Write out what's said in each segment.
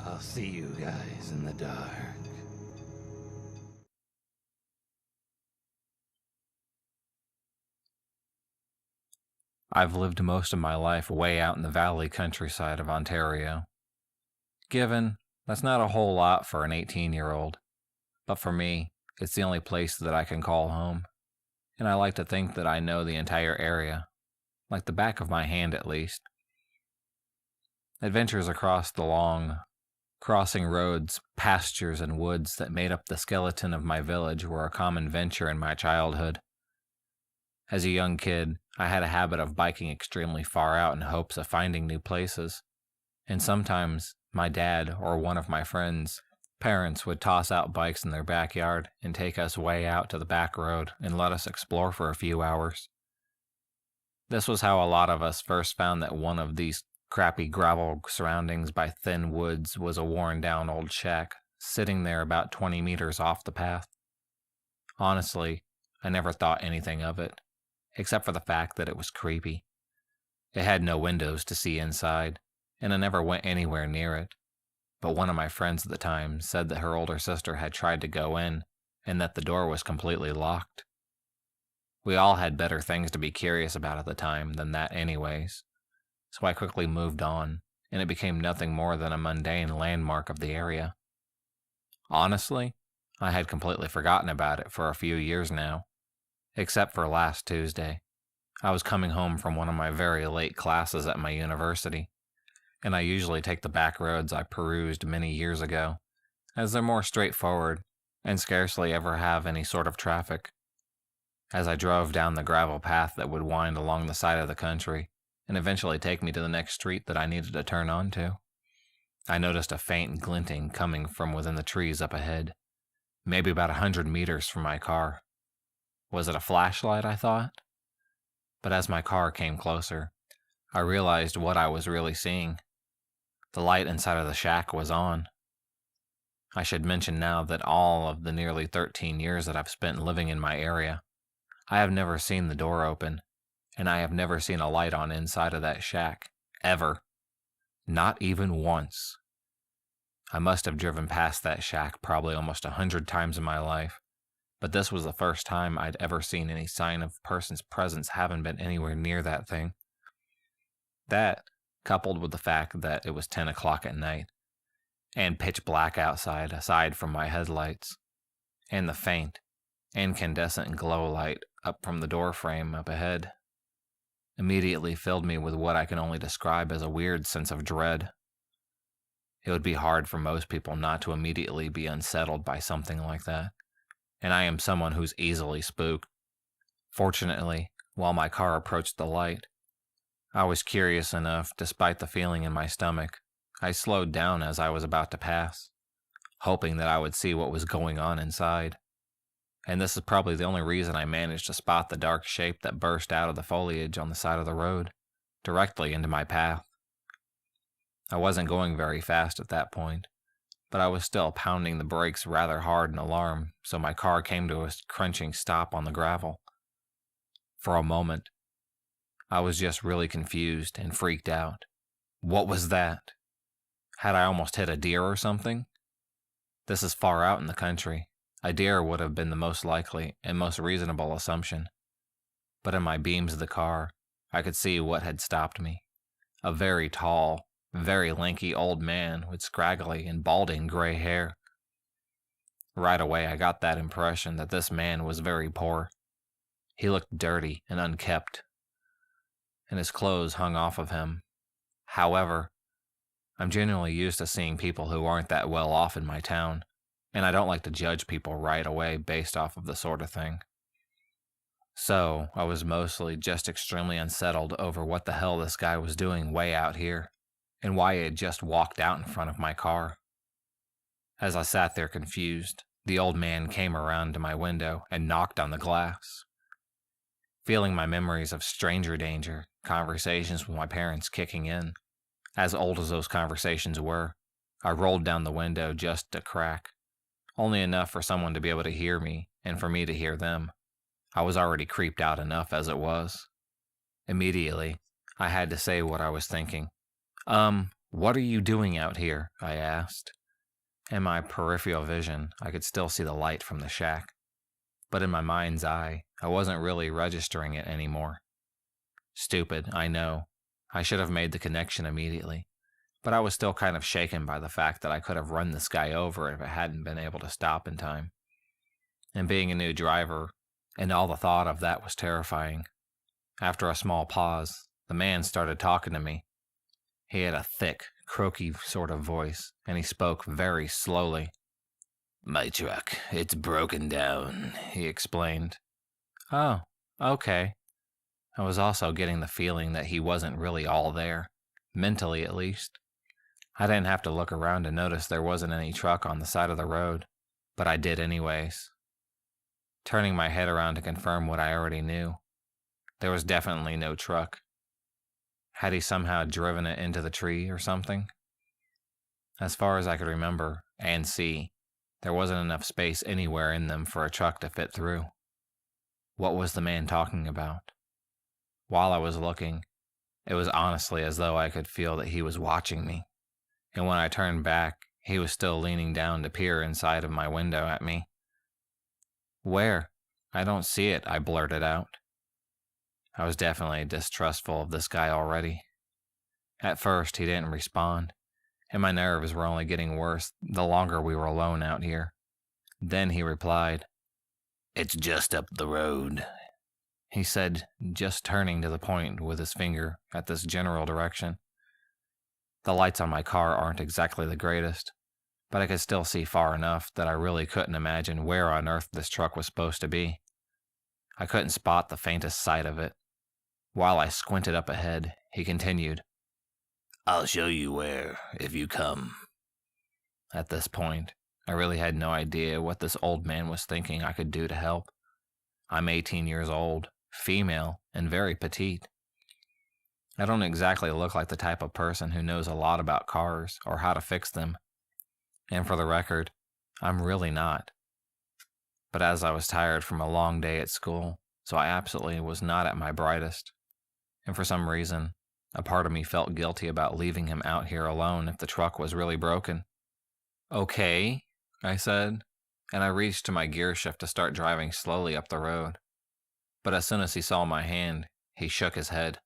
I'll see you guys in the dark. I've lived most of my life way out in the valley countryside of Ontario. Given, that's not a whole lot for an 18-year-old, but for me, it's the only place that I can call home, and I like to think that I know the entire area, like the back of my hand at least. Adventures across the long, crossing roads, pastures, and woods that made up the skeleton of my village were a common venture in my childhood. As a young kid, I had a habit of biking extremely far out in hopes of finding new places, and sometimes my dad or one of my friends' parents would toss out bikes in their backyard and take us way out to the back road and let us explore for a few hours. This was how a lot of us first found that one of these crappy gravel surroundings by thin woods was a worn-down old shack, sitting there about 20 meters off the path. Honestly, I never thought anything of it, except for the fact that it was creepy. It had no windows to see inside, and I never went anywhere near it. But one of my friends at the time said that her older sister had tried to go in, and that the door was completely locked. We all had better things to be curious about at the time than that anyways, so I quickly moved on, and it became nothing more than a mundane landmark of the area. Honestly, I had completely forgotten about it for a few years now, except for last Tuesday. I was coming home from one of my very late classes at my university, and I usually take the back roads I perused many years ago, as they're more straightforward and scarcely ever have any sort of traffic. As I drove down the gravel path that would wind along the side of the country and eventually take me to the next street that I needed to turn onto, I noticed a faint glinting coming from within the trees up ahead, maybe about 100 meters from my car. Was it a flashlight, I thought? But as my car came closer, I realized what I was really seeing. The light inside of the shack was on. I should mention now that all of the nearly 13 years that I've spent living in my area, I have never seen the door open, and I have never seen a light on inside of that shack, ever. Not even once. I must have driven past that shack probably almost 100 times in my life, but this was the first time I'd ever seen any sign of a person's presence having been anywhere near that thing. That, coupled with the fact that it was 10 o'clock at night, and pitch black outside aside from my headlights, and the faint, incandescent glow light up from the door frame up ahead, immediately filled me with what I can only describe as a weird sense of dread. It would be hard for most people not to immediately be unsettled by something like that, and I am someone who's easily spooked. Fortunately, while my car approached the light, I was curious enough, despite the feeling in my stomach. I slowed down as I was about to pass, hoping that I would see what was going on inside. And this is probably the only reason I managed to spot the dark shape that burst out of the foliage on the side of the road, directly into my path. I wasn't going very fast at that point, but I was still pounding the brakes rather hard in alarm, so my car came to a crunching stop on the gravel. For a moment, I was just really confused and freaked out. What was that? Had I almost hit a deer or something? This is far out in the country. A deer would have been the most likely and most reasonable assumption. But in my beams of the car, I could see what had stopped me. A very tall, very lanky old man with scraggly and balding gray hair. Right away, I got that impression that this man was very poor. He looked dirty and unkempt, and his clothes hung off of him. However, I'm generally used to seeing people who aren't that well off in my town, and I don't like to judge people right away based off of the sort of thing. So, I was mostly just extremely unsettled over what the hell this guy was doing way out here, and why he had just walked out in front of my car. As I sat there confused, the old man came around to my window and knocked on the glass. Feeling my memories of stranger danger, conversations with my parents kicking in, as old as those conversations were, I rolled down the window just a crack, only enough for someone to be able to hear me and for me to hear them. I was already creeped out enough as it was. Immediately, I had to say what I was thinking. "What are you doing out here?" I asked. In my peripheral vision, I could still see the light from the shack, but in my mind's eye, I wasn't really registering it anymore. Stupid, I know. I should have made the connection immediately, but I was still kind of shaken by the fact that I could have run this guy over if I hadn't been able to stop in time. And being a new driver, and all the thought of that was terrifying. After a small pause, the man started talking to me. He had a thick, croaky sort of voice, and he spoke very slowly. My truck, it's broken down, he explained. Oh, okay. I was also getting the feeling that he wasn't really all there, mentally at least. I didn't have to look around to notice there wasn't any truck on the side of the road, but I did anyways. Turning my head around to confirm what I already knew, there was definitely no truck. Had he somehow driven it into the tree or something? As far as I could remember and see, there wasn't enough space anywhere in them for a truck to fit through. What was the man talking about? While I was looking, it was honestly as though I could feel that he was watching me. And when I turned back, he was still leaning down to peer inside of my window at me. "Where? I don't see it," I blurted out. I was definitely distrustful of this guy already. At first, he didn't respond, and my nerves were only getting worse the longer we were alone out here. Then he replied, "It's just up the road," he said, just turning to the point with his finger at this general direction. The lights on my car aren't exactly the greatest, but I could still see far enough that I really couldn't imagine where on earth this truck was supposed to be. I couldn't spot the faintest sight of it. While I squinted up ahead, he continued, "I'll show you where, if you come." At this point, I really had no idea what this old man was thinking I could do to help. I'm 18 years old, female, and very petite. I don't exactly look like the type of person who knows a lot about cars or how to fix them. And for the record, I'm really not. But as I was tired from a long day at school, so I absolutely was not at my brightest. And for some reason, a part of me felt guilty about leaving him out here alone if the truck was really broken. "Okay," I said, and I reached to my gear shift to start driving slowly up the road. But as soon as he saw my hand, he shook his head.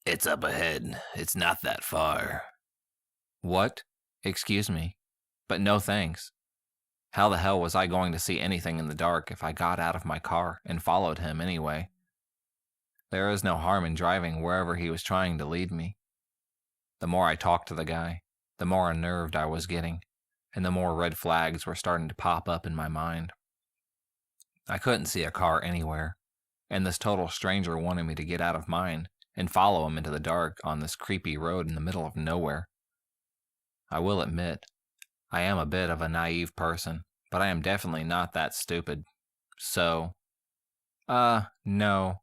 "It's up ahead. It's not that far." "What? Excuse me, but no thanks. How the hell was I going to see anything in the dark if I got out of my car and followed him anyway? There is no harm in driving wherever he was trying to lead me." The more I talked to the guy, the more unnerved I was getting, and the more red flags were starting to pop up in my mind. I couldn't see a car anywhere, and this total stranger wanted me to get out of mine and follow him into the dark on this creepy road in the middle of nowhere. I will admit, I am a bit of a naive person, but I am definitely not that stupid. So, no.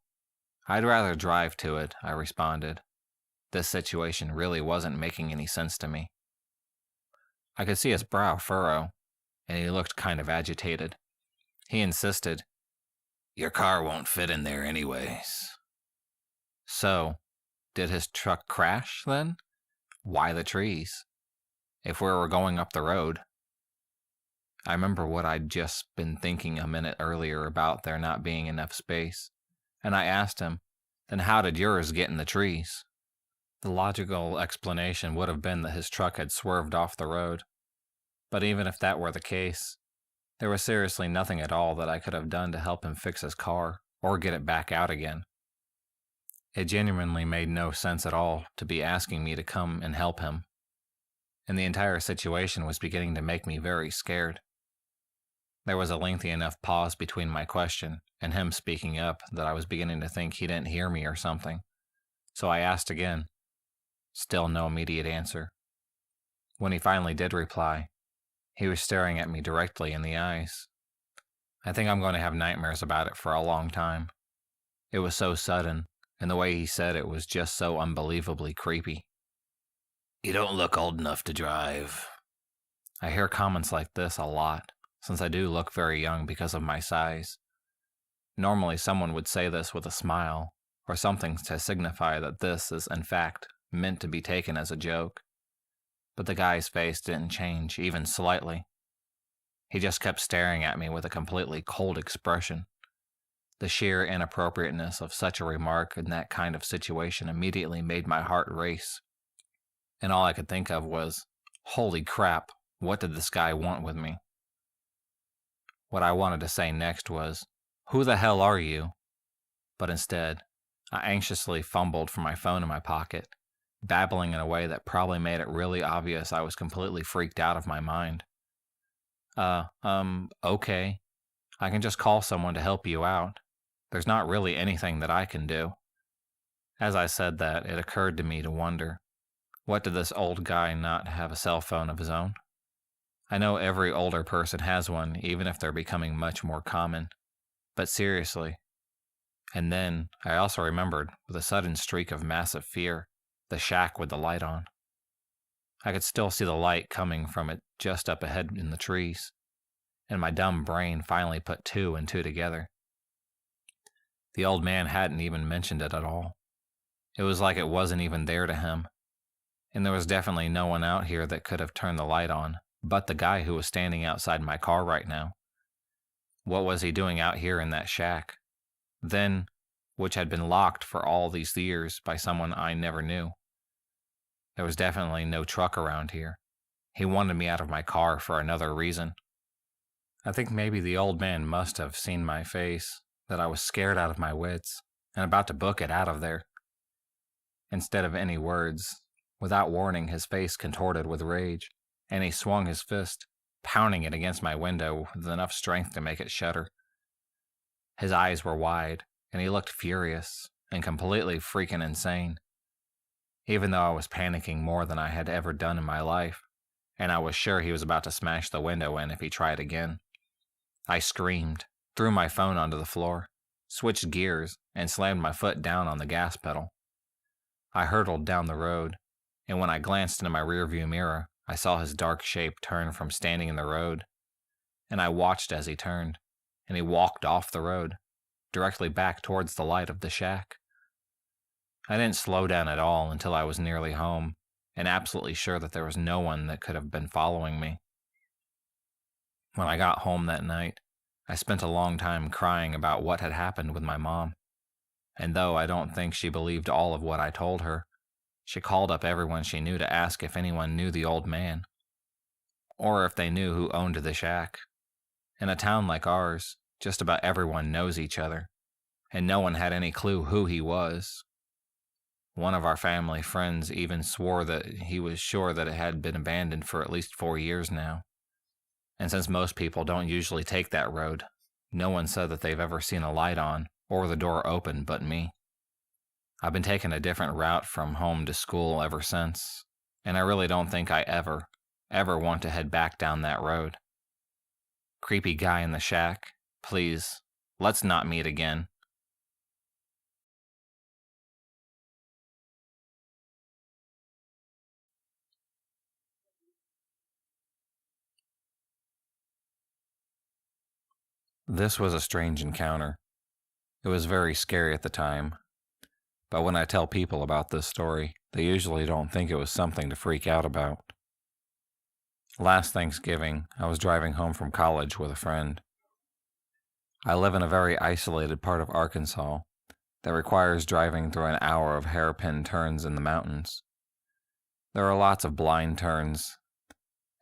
I'd rather drive to it, I responded. This situation really wasn't making any sense to me. I could see his brow furrow, and he looked kind of agitated. He insisted, "Your car won't fit in there anyways." So, did his truck crash then? Why the trees? If we were going up the road. I remember what I'd just been thinking a minute earlier about there not being enough space, and I asked him, "Then how did yours get in the trees?" The logical explanation would have been that his truck had swerved off the road. But even if that were the case, there was seriously nothing at all that I could have done to help him fix his car or get it back out again. It genuinely made no sense at all to be asking me to come and help him, and the entire situation was beginning to make me very scared. There was a lengthy enough pause between my question and him speaking up that I was beginning to think he didn't hear me or something, so I asked again. Still no immediate answer. When he finally did reply, he was staring at me directly in the eyes. I think I'm going to have nightmares about it for a long time. It was so sudden, and the way he said it was just so unbelievably creepy. "You don't look old enough to drive." I hear comments like this a lot, since I do look very young because of my size. Normally someone would say this with a smile, or something to signify that this is in fact meant to be taken as a joke. but the guy's face didn't change even slightly. He just kept staring at me with a completely cold expression. The sheer inappropriateness of such a remark in that kind of situation immediately made my heart race, and all I could think of was, holy crap, what did this guy want with me? What I wanted to say next was, who the hell are you? But instead, I anxiously fumbled for my phone in my pocket, babbling in a way that probably made it really obvious I was completely freaked out of my mind. Okay. I can just call someone to help you out. There's not really anything that I can do. As I said that, it occurred to me to wonder, what did this old guy not have a cell phone of his own? I know every older person has one, even if they're becoming much more common. But seriously. And then I also remembered, with a sudden streak of massive fear, the shack with the light on. I could still see the light coming from it just up ahead in the trees, and my dumb brain finally put two and two together. The old man hadn't even mentioned it at all. It was like it wasn't even there to him, and there was definitely no one out here that could have turned the light on, but the guy who was standing outside my car right now. What was he doing out here in that shack? Then, which had been locked for all these years by someone I never knew. There was definitely no truck around here. He wanted me out of my car for another reason. I think maybe the old man must have seen my face, that I was scared out of my wits, and about to book it out of there. Instead of any words, without warning, his face contorted with rage, and he swung his fist, pounding it against my window with enough strength to make it shudder. His eyes were wide, and he looked furious and completely freaking insane. Even though I was panicking more than I had ever done in my life, and I was sure he was about to smash the window in if he tried again. I screamed, threw my phone onto the floor, switched gears, and slammed my foot down on the gas pedal. I hurtled down the road, and when I glanced into my rearview mirror, I saw his dark shape turn from standing in the road, and I watched as he turned, and he walked off the road, directly back towards the light of the shack. I didn't slow down at all until I was nearly home, and absolutely sure that there was no one that could have been following me. When I got home that night, I spent a long time crying about what had happened with my mom, and though I don't think she believed all of what I told her, she called up everyone she knew to ask if anyone knew the old man, or if they knew who owned the shack. In a town like ours, just about everyone knows each other, and no one had any clue who he was. One of our family friends even swore that he was sure that it had been abandoned for at least 4 years now. And since most people don't usually take that road, no one said that they've ever seen a light on or the door open but me. I've been taking a different route from home to school ever since, and I really don't think I ever want to head back down that road. Creepy guy in the shack, please, let's not meet again. This was a strange encounter. It was very scary at the time, but when I tell people about this story, they usually don't think it was something to freak out about. Last Thanksgiving, I was driving home from college with a friend. I live in a very isolated part of Arkansas that requires driving through an hour of hairpin turns in the mountains. There are lots of blind turns,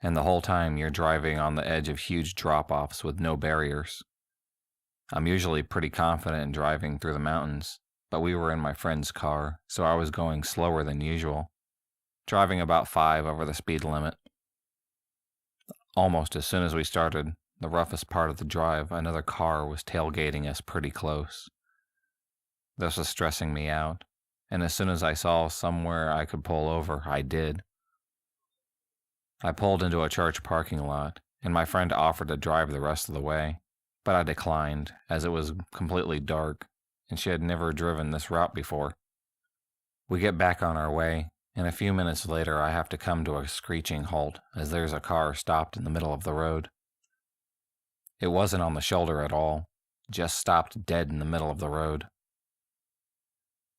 and the whole time you're driving on the edge of huge drop-offs with no barriers. I'm usually pretty confident in driving through the mountains, but we were in my friend's car, so I was going slower than usual, driving about 5 over the speed limit. Almost as soon as we started the roughest part of the drive, another car was tailgating us pretty close. This was stressing me out, and as soon as I saw somewhere I could pull over, I did. I pulled into a church parking lot, and my friend offered to drive the rest of the way, but I declined, as it was completely dark, and she had never driven this route before. We get back on our way, and a few minutes later I have to come to a screeching halt as there's a car stopped in the middle of the road. It wasn't on the shoulder at all, just stopped dead in the middle of the road.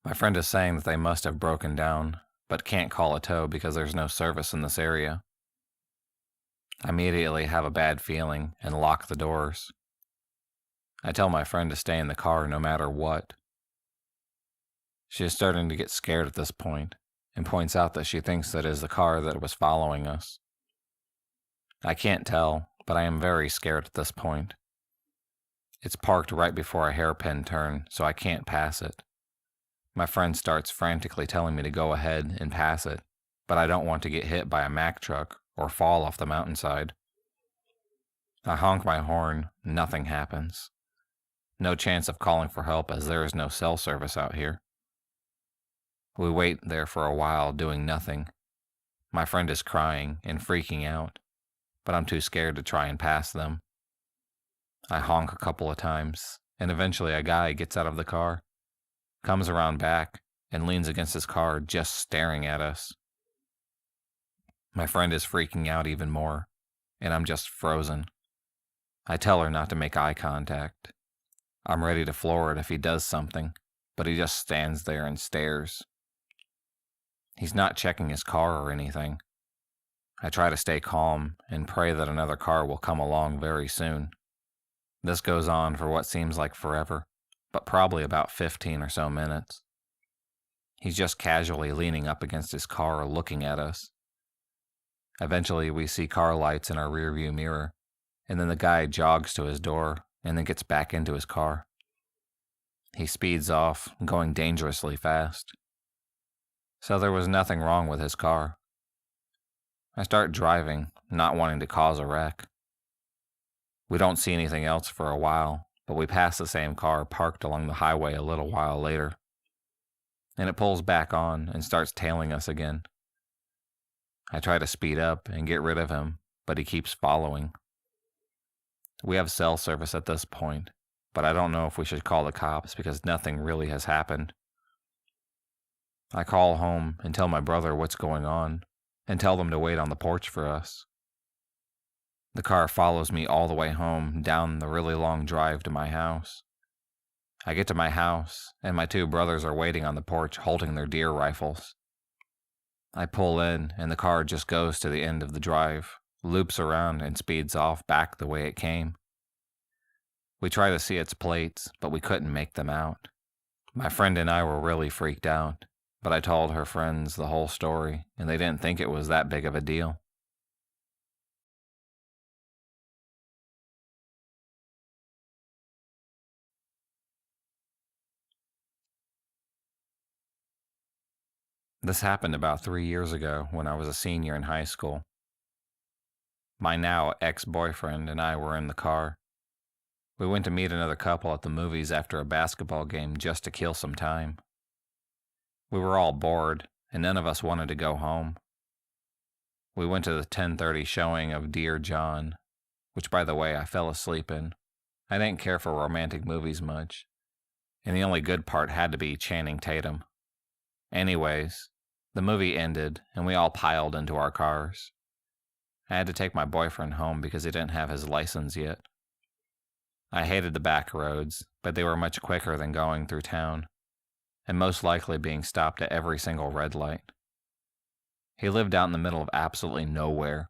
My friend is saying that they must have broken down, but can't call a tow because there's no service in this area. I immediately have a bad feeling and lock the doors. I tell my friend to stay in the car no matter what. She is starting to get scared at this point and points out that she thinks that is the car that was following us. I can't tell, but I am very scared at this point. It's parked right before a hairpin turn, so I can't pass it. My friend starts frantically telling me to go ahead and pass it, but I don't want to get hit by a Mack truck or fall off the mountainside. I honk my horn, nothing happens. No chance of calling for help as there is no cell service out here. We wait there for a while doing nothing. My friend is crying and freaking out, but I'm too scared to try and pass them. I honk a couple of times, and eventually a guy gets out of the car, comes around back, and leans against his car just staring at us. My friend is freaking out even more, and I'm just frozen. I tell her not to make eye contact. I'm ready to floor it if he does something, but he just stands there and stares. He's not checking his car or anything. I try to stay calm and pray that another car will come along very soon. This goes on for what seems like forever, but probably about 15 or so minutes. He's just casually leaning up against his car looking at us. Eventually, we see car lights in our rearview mirror, and then the guy jogs to his door and then gets back into his car. He speeds off, going dangerously fast. So there was nothing wrong with his car. I start driving, not wanting to cause a wreck. We don't see anything else for a while, but we pass the same car parked along the highway a little while later. And it pulls back on and starts tailing us again. I try to speed up and get rid of him, but he keeps following. We have cell service at this point, but I don't know if we should call the cops because nothing really has happened. I call home and tell my brother what's going on and tell them to wait on the porch for us. The car follows me all the way home down the really long drive to my house. I get to my house and my two brothers are waiting on the porch holding their deer rifles. I pull in and the car just goes to the end of the drive, loops around and speeds off back the way it came. We try to see its plates, but we couldn't make them out. My friend and I were really freaked out, but I told her friends the whole story and they didn't think it was that big of a deal. This happened about 3 years ago when I was a senior in high school. My now ex-boyfriend and I were in the car. We went to meet another couple at the movies after a basketball game just to kill some time. We were all bored, and none of us wanted to go home. We went to the 10:30 showing of Dear John, which, by the way, I fell asleep in. I didn't care for romantic movies much, and the only good part had to be Channing Tatum. Anyways, the movie ended, and we all piled into our cars. I had to take my boyfriend home because he didn't have his license yet. I hated the back roads, but they were much quicker than going through town, and most likely being stopped at every single red light. He lived out in the middle of absolutely nowhere.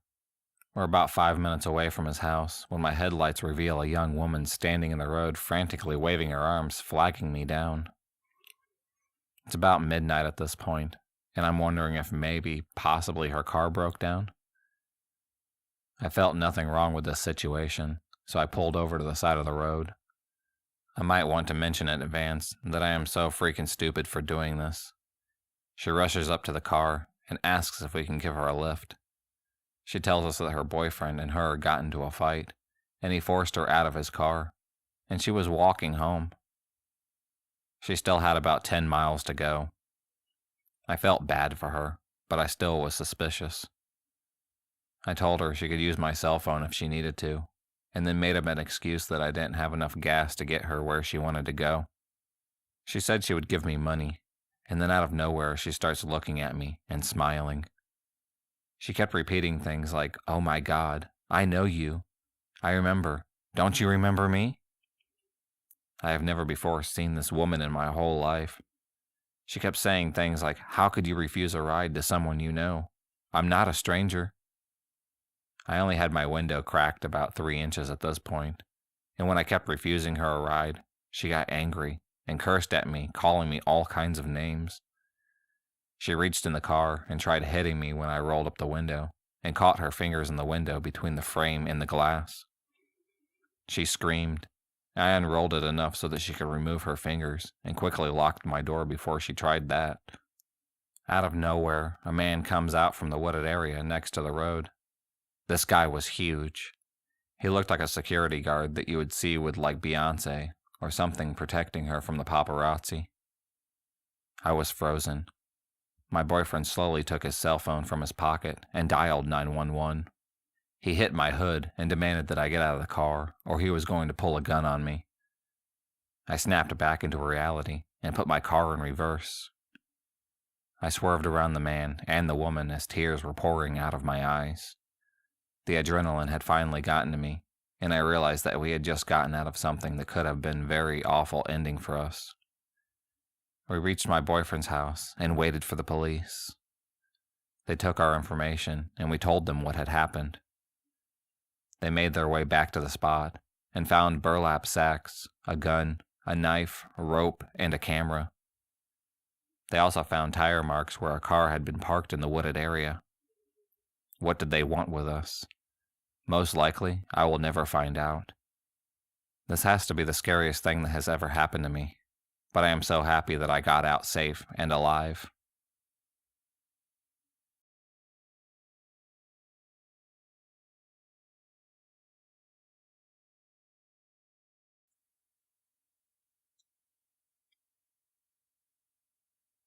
We're about 5 minutes away from his house when my headlights reveal a young woman standing in the road frantically waving her arms, flagging me down. It's about midnight at this point, and I'm wondering if maybe, possibly her car broke down. I felt nothing wrong with this situation, so I pulled over to the side of the road. I might want to mention in advance that I am so freaking stupid for doing this. She rushes up to the car and asks if we can give her a lift. She tells us that her boyfriend and her got into a fight, and he forced her out of his car, and she was walking home. She still had about 10 miles to go. I felt bad for her, but I still was suspicious. I told her she could use my cell phone if she needed to, and then made up an excuse that I didn't have enough gas to get her where she wanted to go. She said she would give me money, and then out of nowhere she starts looking at me and smiling. She kept repeating things like, "Oh my God, I know you. I remember. Don't you remember me?" I have never before seen this woman in my whole life. She kept saying things like, "How could you refuse a ride to someone you know? I'm not a stranger." I only had my window cracked about 3 inches at this point, and when I kept refusing her a ride, she got angry and cursed at me, calling me all kinds of names. She reached in the car and tried hitting me when I rolled up the window and caught her fingers in the window between the frame and the glass. She screamed. I unrolled it enough so that she could remove her fingers and quickly locked my door before she tried that. Out of nowhere, a man comes out from the wooded area next to the road. This guy was huge. He looked like a security guard that you would see with like Beyonce or something protecting her from the paparazzi. I was frozen. My boyfriend slowly took his cell phone from his pocket and dialed 911. He hit my hood and demanded that I get out of the car or he was going to pull a gun on me. I snapped back into reality and put my car in reverse. I swerved around the man and the woman as tears were pouring out of my eyes. The adrenaline had finally gotten to me, and I realized that we had just gotten out of something that could have been a very awful ending for us. We reached my boyfriend's house and waited for the police. They took our information, and we told them what had happened. They made their way back to the spot and found burlap sacks, a gun, a knife, a rope, and a camera. They also found tire marks where a car had been parked in the wooded area. What did they want with us? Most likely, I will never find out. This has to be the scariest thing that has ever happened to me, but I am so happy that I got out safe and alive.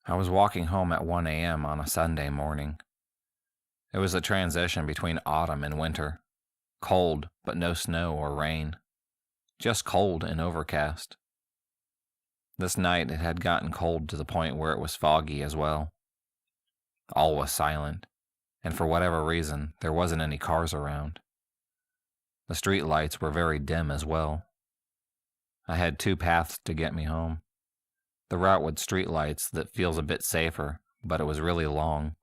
I was walking home at 1 a.m. on a Sunday morning. It was a transition between autumn and winter. Cold, but no snow or rain. Just cold and overcast. This night it had gotten cold to the point where it was foggy as well. All was silent, and for whatever reason, there wasn't any cars around. The street lights were very dim as well. I had 2 paths to get me home. The route with street lights that feels a bit safer, but it was really long,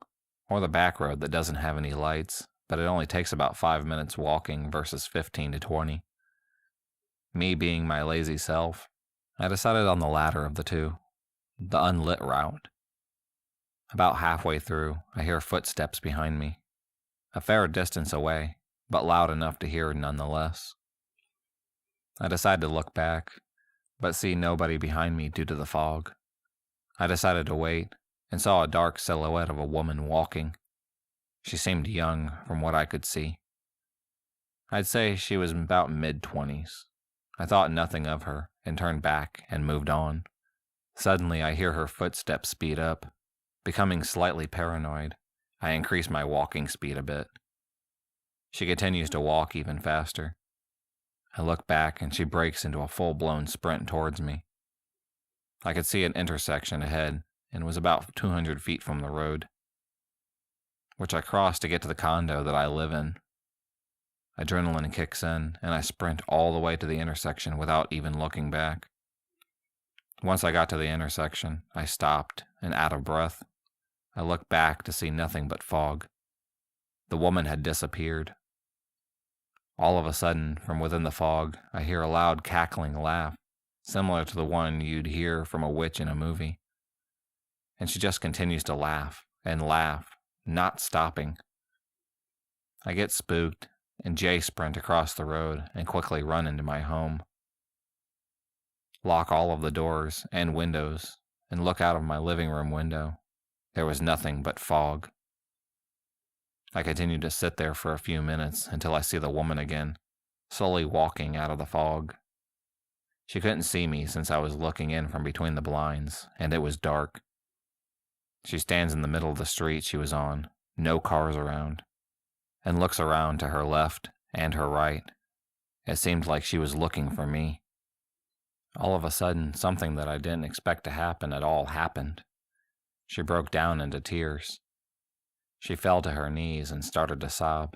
or the back road that doesn't have any lights, but it only takes about 5 minutes walking versus 15 to 20. Me being my lazy self, I decided on the latter of the two, the unlit route. About halfway through, I hear footsteps behind me, a fair distance away, but loud enough to hear nonetheless. I decide to look back, but see nobody behind me due to the fog. I decided to wait, and saw a dark silhouette of a woman walking. She seemed young from what I could see. I'd say she was about mid-20s. I thought nothing of her and turned back and moved on. Suddenly I hear her footsteps speed up. Becoming slightly paranoid, I increase my walking speed a bit. She continues to walk even faster. I look back and she breaks into a full-blown sprint towards me. I could see an intersection ahead and was about 200 feet from the road, which I crossed to get to the condo that I live in. Adrenaline kicks in, and I sprint all the way to the intersection without even looking back. Once I got to the intersection, I stopped, and out of breath, I looked back to see nothing but fog. The woman had disappeared. All of a sudden, from within the fog, I hear a loud cackling laugh, similar to the one you'd hear from a witch in a movie. And she just continues to laugh and laugh, not stopping. I get spooked and Jay sprint across the road and quickly run into my home. Lock all of the doors and windows and look out of my living room window. There was nothing but fog. I continued to sit there for a few minutes until I see the woman again, slowly walking out of the fog. She couldn't see me since I was looking in from between the blinds, and it was dark. She stands in the middle of the street she was on, no cars around, and looks around to her left and her right. It seemed like she was looking for me. All of a sudden, something that I didn't expect to happen at all happened. She broke down into tears. She fell to her knees and started to sob,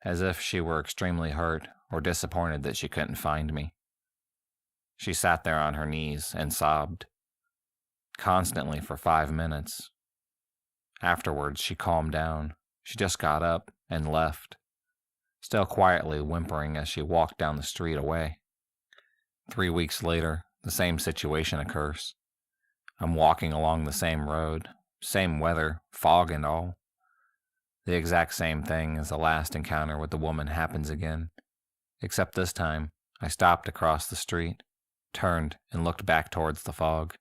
as if she were extremely hurt or disappointed that she couldn't find me. She sat there on her knees and sobbed. constantly for 5 minutes. Afterwards, she calmed down. She just got up and left, still quietly whimpering as she walked down the street away. 3 weeks later, the same situation occurs. I'm walking along the same road, same weather, fog and all. The exact same thing as the last encounter with the woman happens again, except this time I stopped across the street, turned, and looked back towards the fog.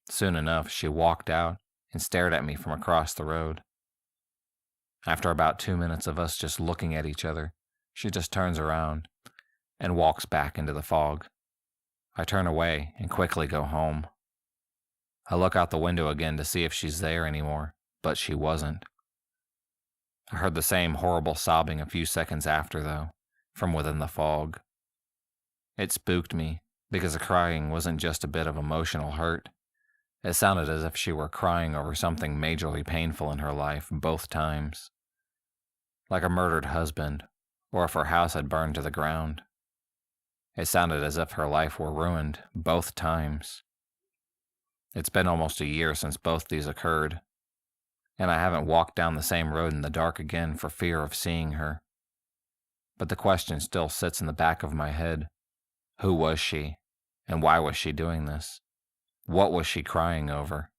Soon enough, she walked out and stared at me from across the road. After about 2 minutes of us just looking at each other, she just turns around and walks back into the fog. I turn away and quickly go home. I look out the window again to see if she's there anymore, but she wasn't. I heard the same horrible sobbing a few seconds after, though, from within the fog. It spooked me, because the crying wasn't just a bit of emotional hurt. It sounded as if she were crying over something majorly painful in her life both times. Like a murdered husband, or if her house had burned to the ground. It sounded as if her life were ruined both times. It's been almost a year since both these occurred, and I haven't walked down the same road in the dark again for fear of seeing her. But the question still sits in the back of my head. Who was she, and why was she doing this? What was she crying over?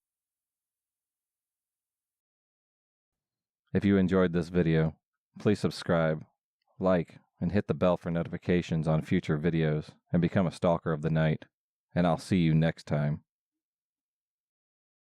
If you enjoyed this video, please subscribe, like, and hit the bell for notifications on future videos, and become a stalker of the night. And I'll see you next time.